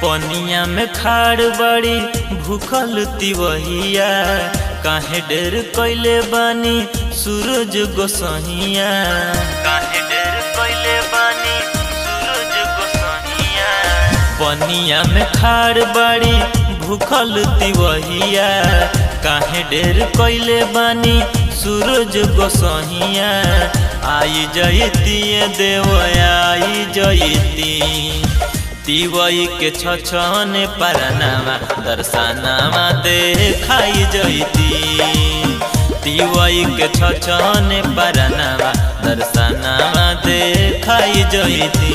पनिया में खाड़ बड़ी भूखल तिवहिया, काहे डेर कइले बानी सूरज गोसहिया। काहे डेर कइले बानी सूरज गोसहिया। पनिया में खाड़ बड़ी भूखल तिवहिया, काहे डेर कइले बानी सूरज गोसहिया। आई जयती देव आई जयती, तिवई के छछन परनामा दर्शनामा देखाई जयती। तिवई के छछन परनामा दर्शनामा देखाई जयती।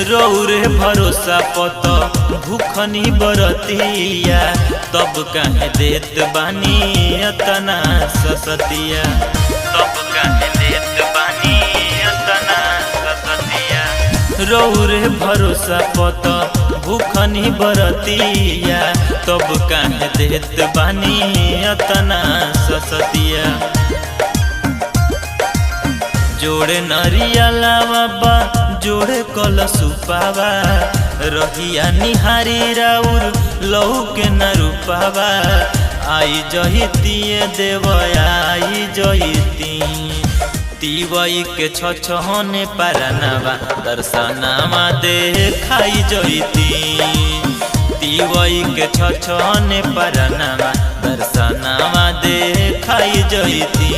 रौरे भरोसा पत भूखनी बरतिया, तब काहे देत बानी अतना ससतिया। तब काहे देत बानी अतना ससतिया। रौरे भरोसा पत भूखनी बरतिया, तब काहे देत बानी अतना ससतिया। जोड़े नरियला बाबा जोड़े कलशुपावा, रहिया निहारी राउर लहू के न रूपावा। आई जयती देव आई जयती, तिवई के छछन परनामा दर्शनामा देखाई जयती। तिवई के छछन परनामा दर्शनामा देखाई जयती।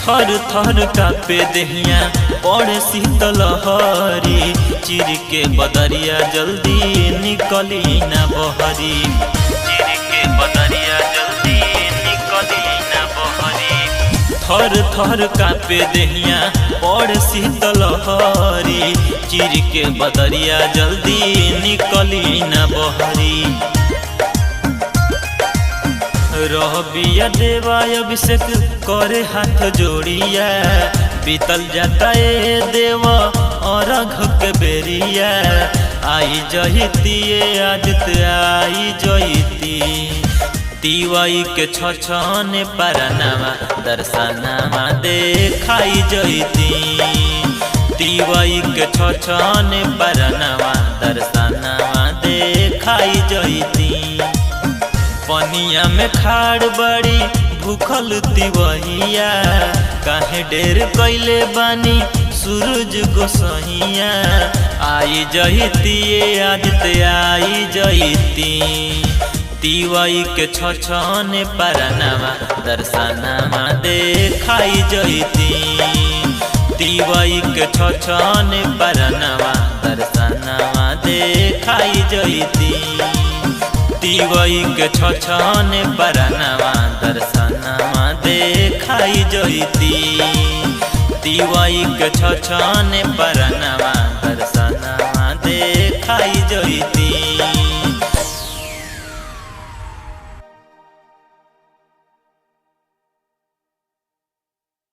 थर थर कापे देहिया पड़े शीतल हरी, चिर के बदरिया जल्दी निकली ना बहरी। चिर के बदरिया जल्दी निकली ना बहरी। थर थर कापे देहिया पड़े शीतल हरी, चिर के बदरिया जल्दी निकली ना बहरी। रहबिया देवा अभिषेक करे हाथ जोड़िया, बीतल जाता ए देव अरघ के बेरिया। आई जयती आदित आई जयती, तिवई के छछन परनामा दर्शनामा देखाई जयती। तिवई के छछन परनामा दर्शनामा देखाई जयती। पनिया में खाड़ बड़ी भूखल तिवहिया, काहे डेर कइले बानी सूरज गोसहिया। आई जयती आदित्य आई जयती, तिवई के छछन परनामा दर्शनामा देखाई जयती। तिवई के छछन परनामा दर्शनामा देखाई जयती। तिवई के छछन परनामा दर्शनामा देखाई जयती। तिवई के छछन परनामा